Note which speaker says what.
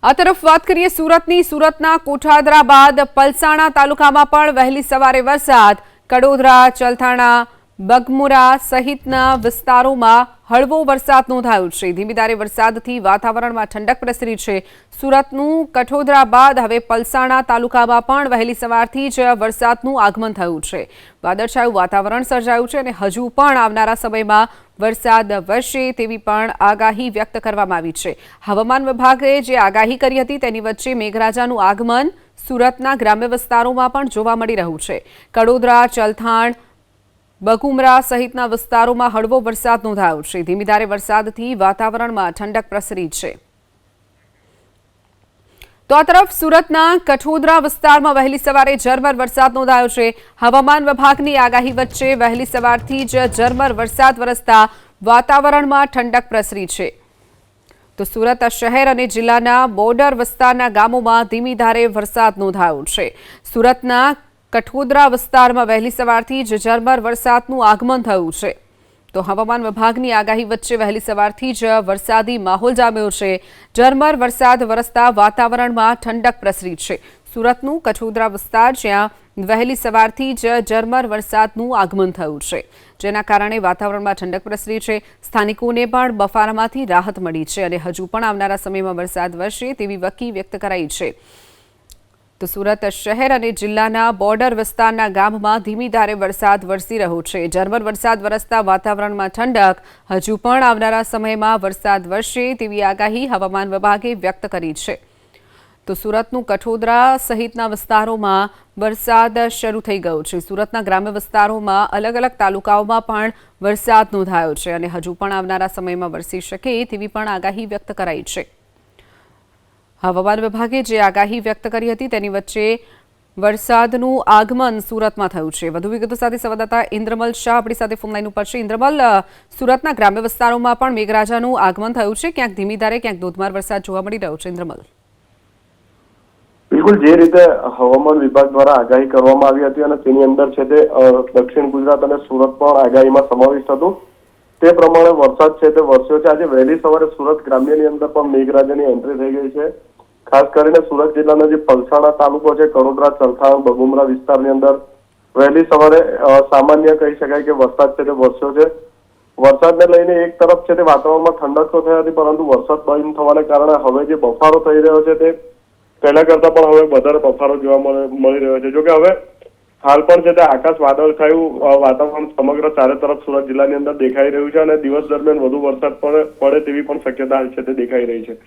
Speaker 1: આ તરફ વાત કરીએ સુરતની સુરતના કોઠાદરા બાદ પલસાણા તાલુકામાં પણ વહેલી સવારે વરસાદ કડોદરા ચલથાણા બગમુરા સહિતના વિસ્તારોમાં હળવો વરસાદ નોંધાયો છે। ધીમી ધારે વરસાદથી વાતાવરણમાં ઠંડક પ્રસરી છે। સુરતનું કઠોદરા બાદ હવે પલસાણા તાલુકામાં પણ વહેલી સવારથી જ વરસાદનું આગમન થયું છે। વાદળછાયું વાતાવરણ સર્જાયું છે અને હજુ પણ આવનારા સમયમાં વરસાદ વરસે તેવી પણ આગાહી વ્યક્ત કરવામાં આવી છે। હવામાન વિભાગે જે આગાહી કરી હતી તેની વચ્ચે મેઘરાજાનું આગમન સુરતના ગ્રામ્ય વિસ્તારોમાં પણ જોવા મળી રહ્યું છે। કડોદરા ચલથાણ બગુમરા સહિતના વિસ્તારોમાં હળવો વરસાદ નોંધાયો છે। ધીમી ધારે વરસાદથી વાતાવરણમાં ઠંડક પ્રસરી છે। તો આ તરફ સુરતના કઠોદરા વિસ્તારમાં વહેલી સવારે ઝરમર વરસાદ નોંધાયો છે। હવામાન વિભાગની આગાહી વચ્ચે વહેલી સવારથી જ ઝરમર વરસાદ વરસતા વાતાવરણમાં ઠંડક પ્રસરી છે। તો સુરત શહેર અને જિલ્લાના બોર્ડર વિસ્તારના ગામોમાં ધીમી ધારે વરસાદ નોંધાયો છે। સુરતના કઠોદરા વિસ્તારમાં વહેલી સવારથી જ ઝરમર વરસાદનું આગમન થયું છે। તો હવામાન વિભાગની આગાહી વચ્ચે વહેલી સવારથી જ વરસાદી માહોલ જામ્યો છે। ઝરમર વરસાદ વરસતા વાતાવરણમાં ઠંડક પ્રસરી છે। સુરતનું કઠોદરા વિસ્તાર જ્યાં વહેલી સવારથી જ ઝરમર વરસાદનું આગમન થયું છે, જેના કારણે વાતાવરણમાં ઠંડક પ્રસરી છે। સ્થાનિકોને પણ બફારામાંથી રાહત મળી છે અને હજુ પણ આવનારા સમયમાં વરસાદ વરસે તેવી વકી વ્યક્ત કરાઈ છે। તો સુરત શહેર અને જિલ્લાના બોર્ડર વિસ્તારના ગામમાં ધીમી ધારે વરસાદ વરસી રહ્યો છે। ઝરમર વરસાદ વરસતા વાતાવરણમાં ઠંડક, હજુ પણ આવનારા સમયમાં વરસાદ વરસે તેવી આગાહી હવામાન વિભાગે વ્યક્ત કરી છે। તો સુરતનું કઠોદરા સહિતના વિસ્તારોમાં વરસાદ શરૂ થઈ ગયો છે। સુરતના ગ્રામ્ય વિસ્તારોમાં અલગ અલગ તાલુકાઓમાં પણ વરસાદ નોંધાયો છે અને હજુ પણ આવનારા સમયમાં વરસી શકે તેવી પણ આગાહી વ્યક્ત કરાઈ છે। હવામાન વિભાગે જે આગાહી વ્યક્ત કરી હતી તેની વચ્ચે વરસાદનું આગમન સુરતમાં થયું છે। વધુ વિગતો સાથે સંવાદદાતા ઇન્દ્રમલ શાહ આપણી સાથે ફોન લાઈન ઉપર છે। ઇન્દ્રમલ, સુરતના ગ્રામ્ય વિસ્તારોમાં પણ મેઘરાજાનું આગમન થયું છે, ક્યાંક ધીમી ધારે ક્યાંક ધોધમાર વરસાદ જોવા મળી રહ્યો છે। ઇન્દ્રમલ,
Speaker 2: બિલકુલ જે રીતે હવામાન વિભાગ દ્વારા આગાહી કરવામાં આવી હતી અને તેની અંદર છે તે દક્ષિણ ગુજરાત અને સુરત પણ આગાહીમાં સમાવિષ્ટ હતું, તે પ્રમાણે વરસાદ છે તે વરસ્યો છે। આજે વહેલી સવારે સુરત ગ્રામ્યની અંદર પણ મેઘરાજાની એન્ટ્રી થઈ ગઈ છે। ખાસ કરીને સુરત જિલ્લાનો જે પલસાણા તાલુકો છે, કડોદરા ચલથાણ બગુમરા વિસ્તારની અંદર વહેલી સવારે સામાન્ય કહી શકાય કે વરસાદ છે તે વરસ્યો છે। વરસાદને લઈને એક તરફ છે તે વાતાવરણમાં ઠંડક તો થઈ હતી, પરંતુ વરસાદ બંધ થવાને કારણે હવે જે બફારો થઈ રહ્યો છે તે પહેલા કરતા પણ હવે વધારે બફારો જોવા મળી રહ્યો છે। જોકે હવે હાલ પણ છે તે આકાશ વાદળછાયું વાતાવરણ સમગ્ર ચારે તરફ સુરત જિલ્લાની અંદર દેખાઈ રહ્યું છે અને દિવસ દરમિયાન વધુ વરસાદ પડે તેવી પણ શક્યતા છે તે દેખાઈ રહી છે।